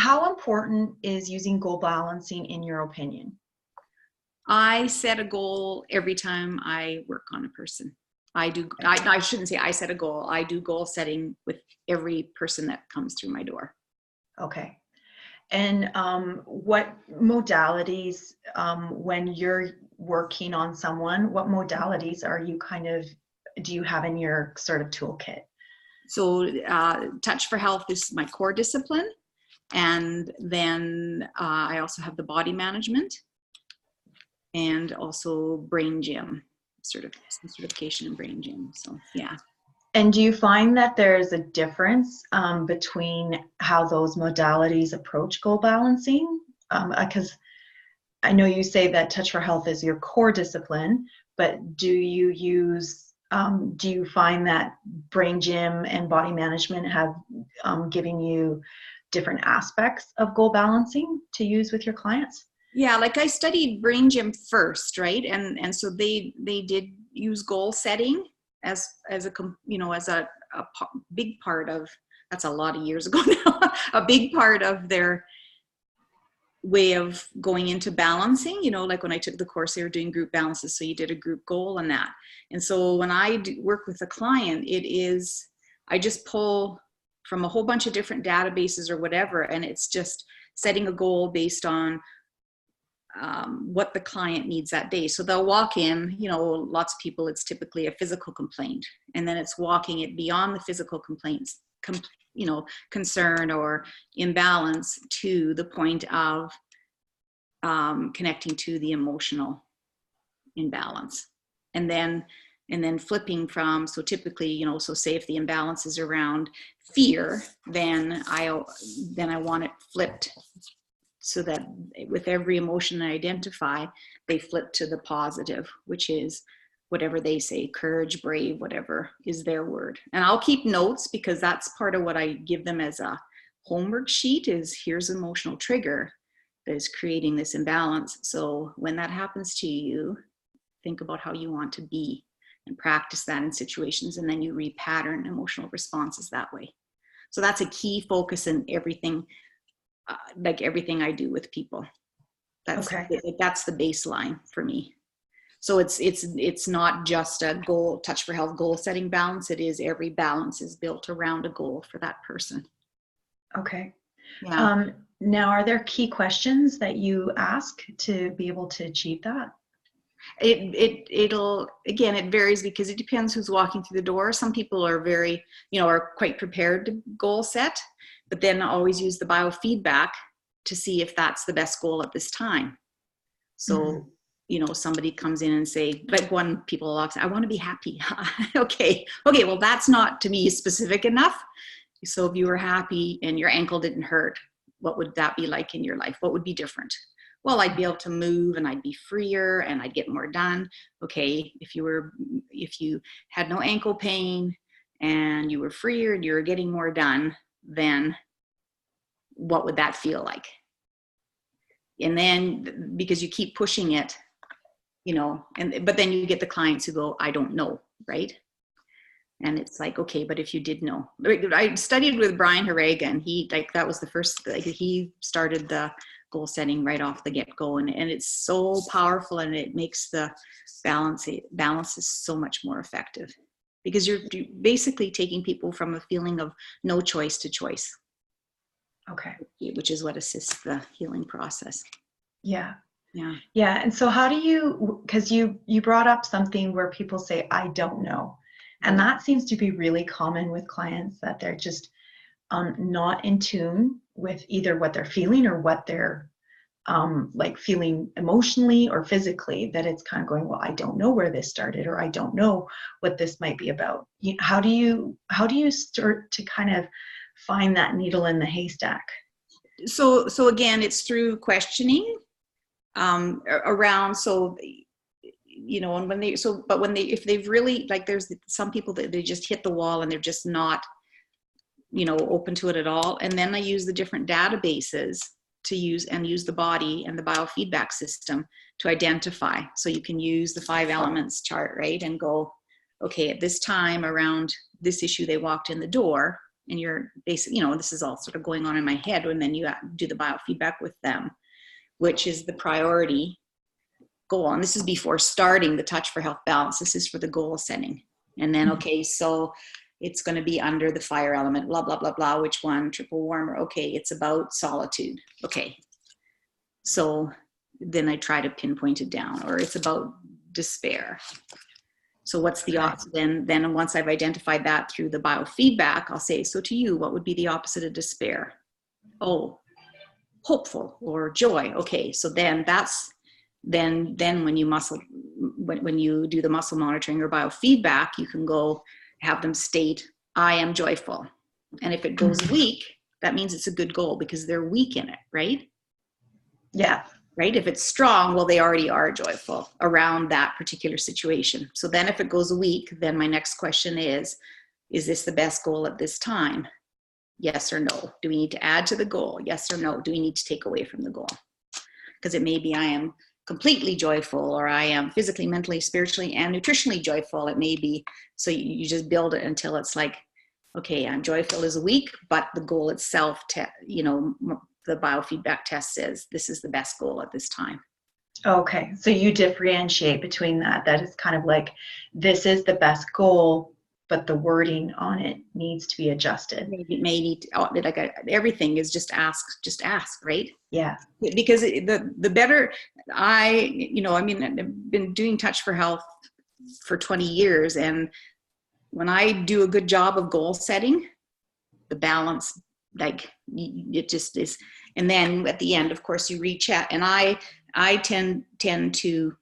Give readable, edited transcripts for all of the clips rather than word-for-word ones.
how important is using goal balancing in your opinion? I set a goal every time I work on a person. I shouldn't say I set a goal. I do goal setting with every person that comes through my door. Okay. And what modalities, when you're working on someone, what modalities are you do you have in your sort of toolkit? So Touch for Health is my core discipline. And then I also have the body management and also brain gym, certification in brain gym. So, yeah. And do you find that there's a difference between how those modalities approach goal balancing? Because I know you say that Touch for Health is your core discipline, but do you find that brain gym and body management have given you different aspects of goal balancing to use with your clients? Yeah, like I studied brain gym first, right? And so they did use goal setting as a big part of, that's a lot of years ago now, a big part of their way of going into balancing. Like when I took the course, they were doing group balances, so you did a group goal and that. And so when I work with a client, I just pull from a whole bunch of different databases or whatever, and it's just setting a goal based on what the client needs that day. So they'll walk in, lots of people, it's typically a physical complaint, and then it's walking it beyond the physical complaints, concern or imbalance to the point of connecting to the emotional imbalance. And then flipping from, so typically, so say if the imbalance is around fear, then I want it flipped so that with every emotion I identify, they flip to the positive, which is whatever they say, courage, brave, whatever is their word. And I'll keep notes because that's part of what I give them as a homework sheet is here's an emotional trigger that is creating this imbalance. So when that happens to you, think about how you want to be and practice that in situations, and then you repattern emotional responses that way. So that's a key focus in everything, like everything I do with people. That's the baseline for me. So it's not just a goal, Touch for Health goal setting balance. It is every balance is built around a goal for that person. Okay. Yeah. Now, are there key questions that you ask to be able to achieve that? It varies because it depends who's walking through the door. Some people are very, are quite prepared to goal set, but then always use the biofeedback to see if that's the best goal at this time. So, somebody comes in and say, like one people will say, I want to be happy. Okay. Well, that's not to me specific enough. So if you were happy and your ankle didn't hurt, what would that be like in your life? What would be different? Well, I'd be able to move and I'd be freer and I'd get more done. Okay. If you had no ankle pain and you were freer and you were getting more done, then what would that feel like? And then because you keep pushing it, but then you get the clients who go, I don't know, right? And it's like, okay, but if you did know. I studied with Brian Harega, and that was the first, he started the goal setting right off the get-go, and it's so powerful, and it makes the balance is so much more effective because you're basically taking people from a feeling of no choice to choice. Okay. Which is what assists the healing process. Yeah. Yeah. Yeah. And so how do you, because you brought up something where people say, I don't know. And that seems to be really common with clients, that they're just not in tune with either what they're feeling or what they're feeling emotionally or physically, that it's kind of going, well, I don't know where this started, or I don't know what this might be about. How do you start to kind of find that needle in the haystack? So again, it's through questioning around. So, and if they've really, like, there's some people that they just hit the wall and they're just not, open to it at all. And then I use the different databases to use the body and the biofeedback system to identify. So you can use the 5 elements chart, right? And go, okay, at this time around this issue, they walked in the door. and you're basically, this is all sort of going on in my head, and then you do the biofeedback with them, which is the priority goal. And this is before starting the Touch for Health balance. This is for the goal setting. And then, okay, so it's going to be under the fire element, blah, blah, blah, blah. Which one? Triple warmer. Okay, it's about solitude. Okay. So then I try to pinpoint it down, or it's about despair. So what's the opposite? Then once I've identified that through the biofeedback, I'll say, so to you, what would be the opposite of despair? Oh, hopeful or joy. Okay, so then that's then when you do the muscle monitoring or biofeedback, you can go have them state, I am joyful. And if it goes weak, that means it's a good goal because they're weak in it, right? Yeah. Right? If it's strong, well, they already are joyful around that particular situation. So then if it goes weak, then my next question is this the best goal at this time? Yes or no? Do we need to add to the goal? Yes or no? Do we need to take away from the goal? Because it may be I am completely joyful, or I am physically, mentally, spiritually, and nutritionally joyful. It may be. So you just build it until it's like, okay, I'm joyful is a week, but the goal itself, the biofeedback test says this is the best goal at this time. Okay, so you differentiate between that. That is kind of like, this is the best goal, but the wording on it needs to be adjusted. Maybe may need to, everything is just ask, right? Yeah. Because the better I've been doing Touch for Health for 20 years, and when I do a good job of goal setting, the balance, like it just is. And then at the end, of course, you recheck. And I tend to,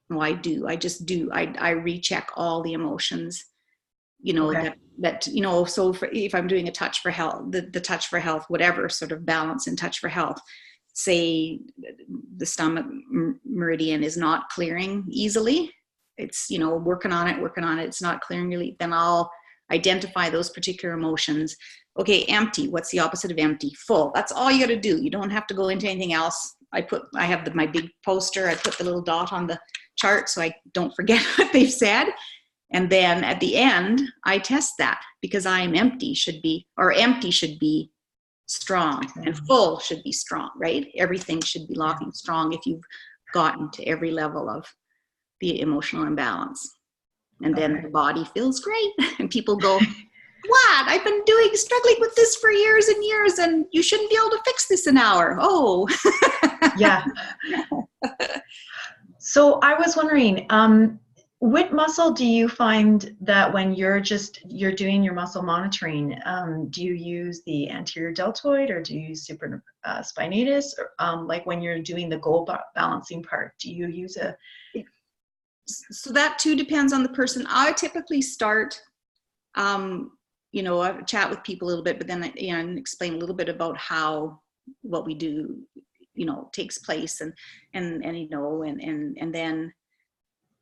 well, I recheck all the emotions, Okay. so if I'm doing a Touch for Health, the Touch for Health, whatever sort of balance in Touch for Health, say the stomach meridian is not clearing easily, it's, working on it, it's not clearing really, then I'll identify those particular emotions. Okay, empty. What's the opposite of empty? Full. That's all you got to do. You don't have to go into anything else. I have my big poster. I put the little dot on the chart so I don't forget what they've said. And then at the end, I test that, because I am empty should be strong, and full should be strong, right? Everything should be locking strong if you've gotten to every level of the emotional imbalance. And then the body feels great, and people go, what? I've been struggling with this for years and years, and you shouldn't be able to fix this in an hour. Oh. Yeah. So I was wondering, what muscle do you find that when you're doing your muscle monitoring, do you use the anterior deltoid, or do you use supraspinatus? Or, like when you're doing the goal balancing part, do you use a... So that too depends on the person. I typically start, I chat with people a little bit, but then and explain a little bit about how what we do, takes place, and then,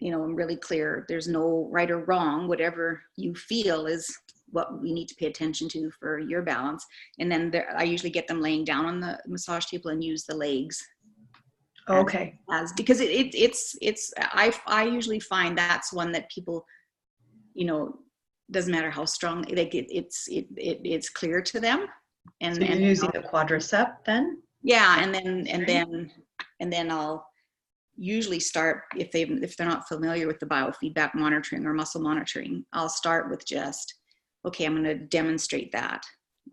I'm really clear. There's no right or wrong. Whatever you feel is what we need to pay attention to for your balance. And then I usually get them laying down on the massage table and use the legs. Okay. Because I usually find that's one that people, doesn't matter how strong, like it's clear to them. And so you're using the quadricep then? Yeah, and then I'll usually start, if they're not familiar with the biofeedback monitoring or muscle monitoring, I'll start with just, okay, I'm going to demonstrate that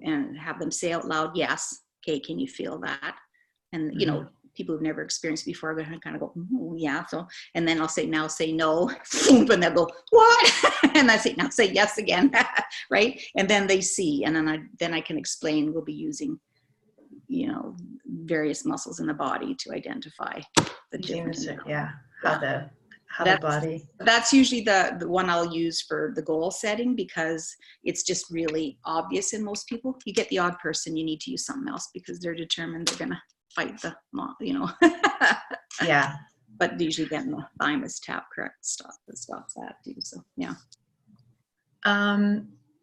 and have them say out loud, yes. Okay, can you feel that? And people who've never experienced before are going to kind of go, yeah. So, and then I'll say, now say no, and they'll go, what? And I say, now say yes again, right? And then they see, and then I can explain. We'll be using, various muscles in the body to identify the difference. How the body. That's usually the one I'll use for the goal setting, because it's just really obvious in most people. You get the odd person, you need to use something else because they're determined they're gonna fight the Yeah. But usually getting the thymus tap correct stops that too. So yeah.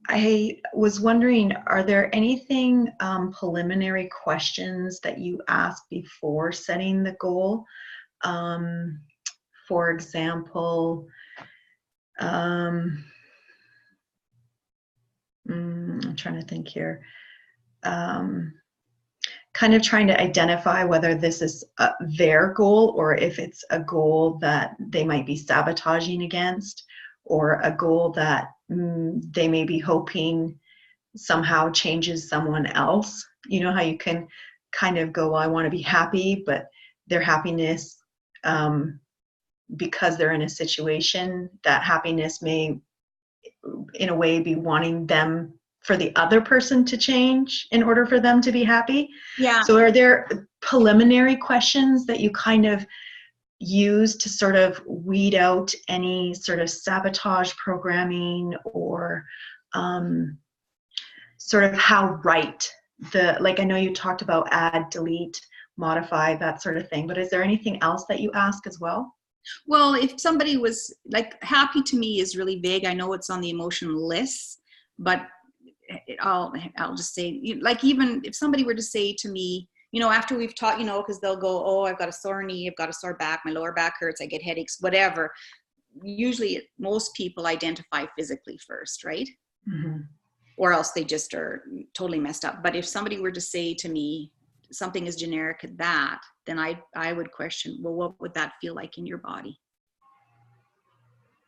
I was wondering, are there anything preliminary questions that you ask before setting the goal? For example, I'm trying to think here. Kind of trying to identify whether this is their goal or if it's a goal that they might be sabotaging against, or a goal that they may be hoping somehow changes someone else. You know how you can kind of go, well, I want to be happy, but their happiness, because they're in a situation, that happiness may in a way be wanting them for the other person to change in order for them to be happy. Yeah. So are there preliminary questions that you kind of use to sort of weed out any sort of sabotage programming, or sort of how right like I know you talked about add, delete, modify, that sort of thing, but is there anything else that you ask as well? Well, if somebody was like, happy to me is really vague. I know it's on the emotion list, but I'll just say, like, even if somebody were to say to me, after we've talked, because they'll go, oh, I've got a sore knee, I've got a sore back, my lower back hurts, I get headaches, whatever. Usually most people identify physically first, right? Mm-hmm. Or else they just are totally messed up. But if somebody were to say to me something as generic as that, then I would question, well, what would that feel like in your body?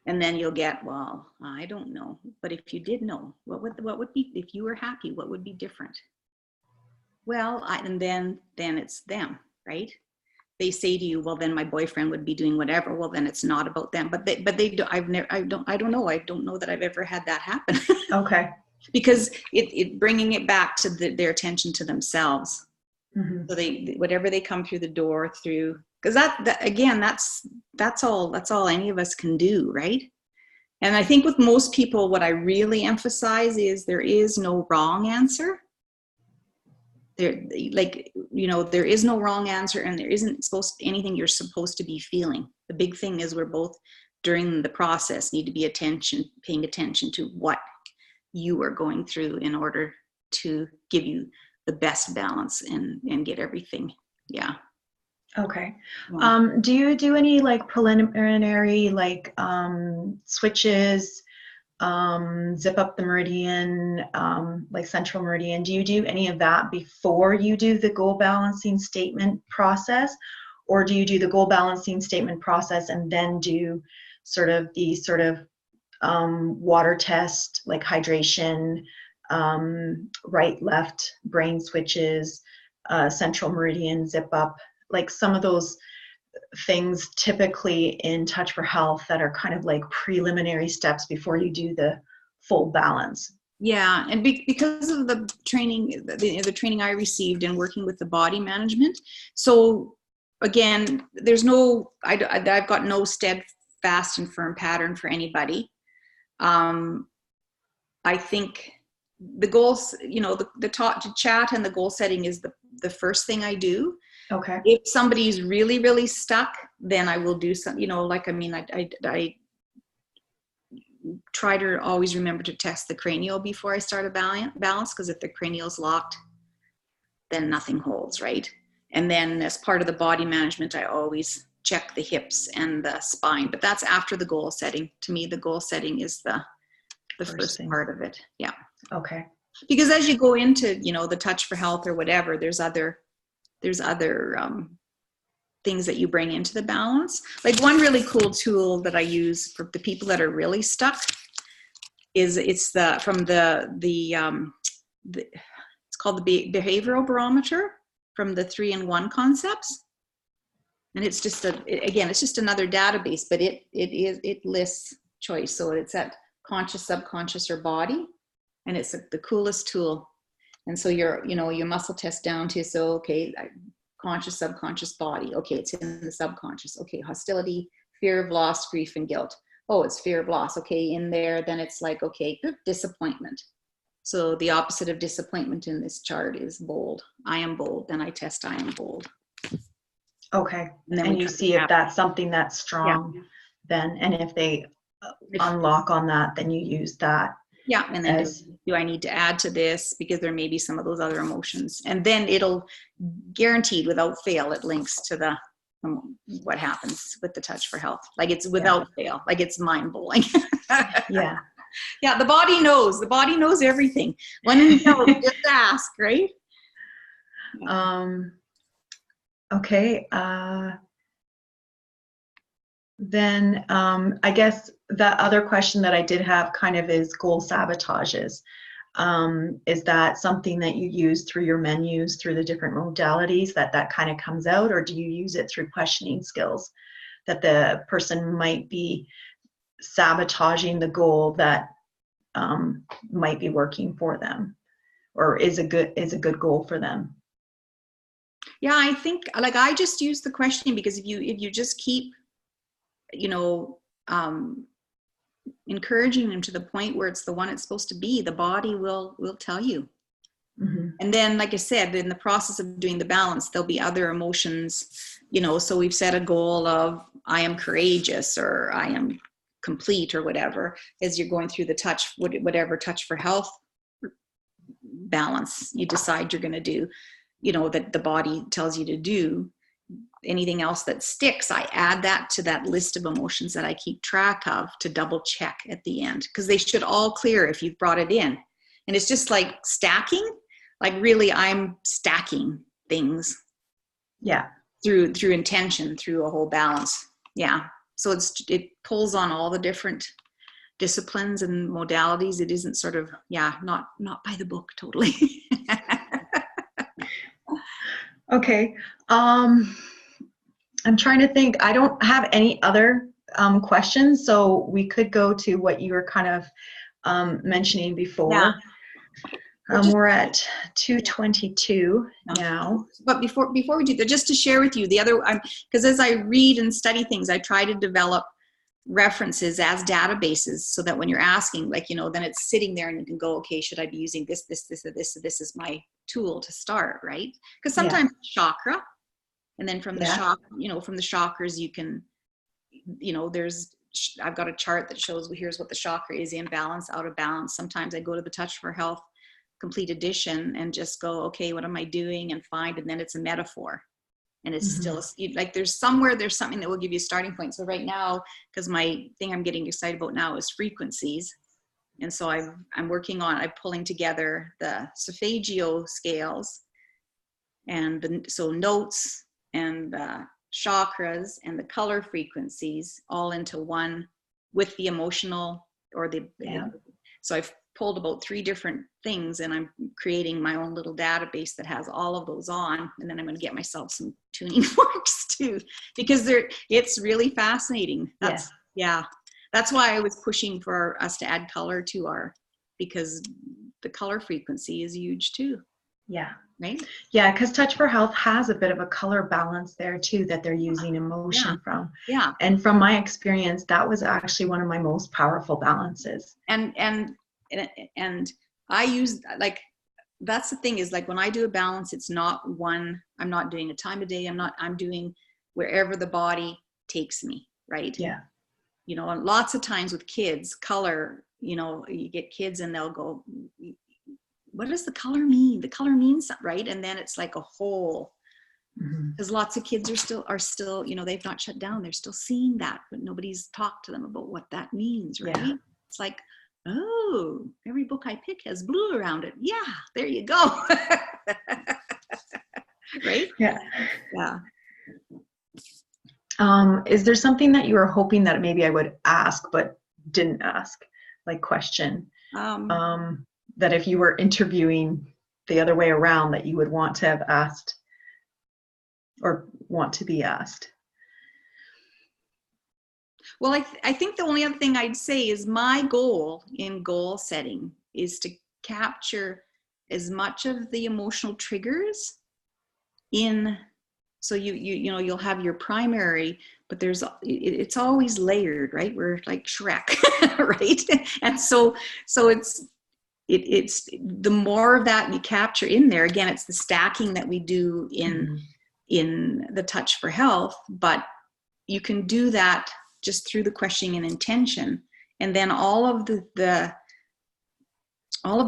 And then you'll get, well, I don't know. But if you did know, what would be, if you were happy, what would be different? Well, and then it's them, right? They say to you, well, then my boyfriend would be doing whatever. Well, then it's not about them. But they do, I don't know. I don't know that I've ever had that happen. Okay. Because it bringing it back to their attention to themselves. Mm-hmm. So whatever they come through the door through, because that again, that's all any of us can do, right? And I think with most people, what I really emphasize is there is no wrong answer. There is no wrong answer, and there isn't anything you're supposed to be feeling. The big thing is we're both during the process need to be paying attention to what you are going through in order to give you the best balance and get everything. Yeah. Okay. Do you do any like preliminary like switches, zip up the meridian, like central meridian? Do you do any of that before you do the goal balancing statement process? Or do you do the goal balancing statement process and then do sort of the water test, like hydration, right, left, brain switches, central meridian, zip up, like some of those things typically in Touch for Health that are kind of like preliminary steps before you do the full balance? Yeah, and because of the training, the training I received in working with the body management. So again, I've got no steadfast and firm pattern for anybody. I think the goals, the talk to chat and the goal setting is the first thing I do. Okay. If somebody's really, really stuck, then I will do some, I try to always remember to test the cranial before I start a balance, because if the cranial's locked, then nothing holds, right? And then as part of the body management, I always check the hips and the spine, but that's after the goal setting. To me, the goal setting is the first part of it. Yeah. Okay. Because as you go into, the Touch for Health or whatever, there's other things that you bring into the balance. Like one really cool tool that I use for the people that are really stuck is it's called the behavioral barometer from the 3-in-1 concepts. And it's just it's just another database, but it lists choice. So it's at conscious, subconscious, or body. And it's the coolest tool. And so your muscle test down to, conscious, subconscious, body. Okay, it's in the subconscious. Okay, hostility, fear of loss, grief, and guilt. Oh, it's fear of loss. Okay, in there, then it's like, okay, disappointment. So the opposite of disappointment in this chart is bold. I am bold. Then I test I am bold. Okay. And you see if that's something that's strong, then, and if they unlock on that, then you use that. Yeah, and then do I need to add to this, because there may be some of those other emotions, and then it'll guaranteed without fail it links to what happens with the Touch for Health. Like it's without fail, like it's mind blowing. Yeah. Yeah, the body knows. The body knows everything. When in doubt, just ask, right? Okay. Then I guess the other question that I did have kind of is goal sabotages. Is that something that you use through your menus, through the different modalities, that kind of comes out, or do you use it through questioning skills, that the person might be sabotaging the goal that might be working for them, or is a good goal for them? Yeah, I think like I just use the questioning, because if you just keep, you know, encouraging them to the point where it's the one it's supposed to be, the body will tell you. Mm-hmm. And then, like I said, in the process of doing the balance, there'll be other emotions, you know, so we've set a goal of I am courageous or I am complete or whatever, as you're going through the touch, whatever touch for health balance you decide you're going to do, you know, that the body tells you to do. Anything else that sticks, I add that to that list of emotions that I keep track of to double check at the end, because they should all clear if you've brought it in. And it's just like stacking, like really I'm stacking things. Yeah. Through intention, through a whole balance. Yeah. So it pulls on all the different disciplines and modalities. It isn't sort of, not by the book totally. Okay. I'm trying to think. I don't have any other questions, so we could go to what you were kind of mentioning before. Yeah. We're at 2:22 now. But before we do that, just to share with you the other, because as I read and study things, I try to develop references as databases, so that when you're asking, like, you know, then it's sitting there and you can go, okay, should I be using this, or this is my tool to start, right? Because sometimes chakra, and then from the from the chakras you can, you know, I've got a chart that shows here's what the chakra is: in balance, out of balance. Sometimes I go to the Touch for Health complete edition and just go, okay, what am I doing, and find, and then it's a metaphor. And it's still like there's something that will give you a starting point. So right now, because my thing I'm getting excited about now is frequencies. And so I'm pulling together the solfeggio scales and so notes and chakras and the color frequencies all into one, with the emotional or so I've pulled about 3 different things, and I'm creating my own little database that has all of those on. And then I'm going to get myself some tuning forks too, because it's really fascinating. That's why I was pushing for us to add color to because the color frequency is huge too. Yeah. Right? Yeah, because Touch for Health has a bit of a color balance there too, that they're using emotion from. Yeah. And from my experience, that was actually one of my most powerful balances. And I use, like, that's the thing, is like when I do a balance, it's not one, I'm not doing a time of day. I'm doing wherever the body takes me. Right. Yeah. You know, and lots of times with kids, color, you know, you get kids and they'll go, what does the color mean? The color means something, right? And then it's like a whole, because lots of kids are still, you know, they've not shut down. They're still seeing that, but nobody's talked to them about what that means, right? Yeah. It's like, oh, every book I pick has blue around it. Yeah, there you go. Right? Yeah. Yeah. Is there something that you were hoping that maybe I would ask but didn't ask, like question? That if you were interviewing the other way around, that you would want to have asked or want to be asked? Well, I think the only other thing I'd say is my goal in goal setting is to capture as much of the emotional triggers in, so you know, you'll have your primary, but it's always layered, right? We're like Shrek, right? And so it's the more of that you capture in there. Again, it's the stacking that we do in the Touch for Health, but you can do that just through the questioning and intention. And then all of the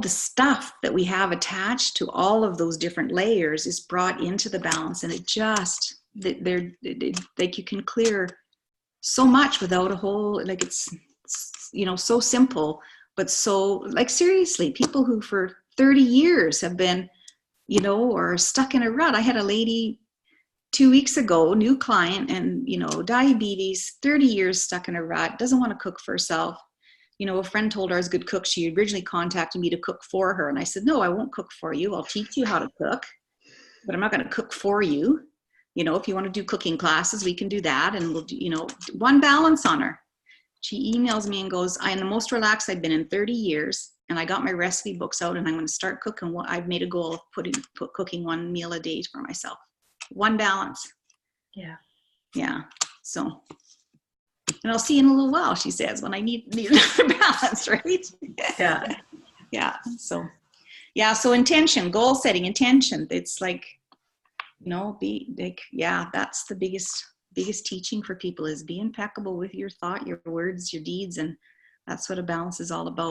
stuff that we have attached to all of those different layers is brought into the balance, and it just, like you can clear so much without a whole, like it's you know, so simple, But so, like, seriously, people who for 30 years have been, you know, or stuck in a rut. I had a lady 2 weeks ago, new client, and, you know, diabetes, 30 years stuck in a rut, doesn't want to cook for herself. You know, a friend told her I was a good cook. She originally contacted me to cook for her. And I said, no, I won't cook for you. I'll teach you how to cook, but I'm not going to cook for you. You know, if you want to do cooking classes, we can do that. And we'll do, you know, one balance on her. She emails me and goes, I am the most relaxed I've been in 30 years. And I got my recipe books out and I'm going to start cooking. I've made a goal of cooking one meal a day for myself. One balance. Yeah. Yeah. So, and I'll see you in a little while, she says, when I need another balance, right? Yeah. Yeah. So, yeah. So intention, goal setting, intention. It's like, you know, be like, yeah, that's the biggest teaching for people is be impeccable with your thought, your words, your deeds. And that's what a balance is all about.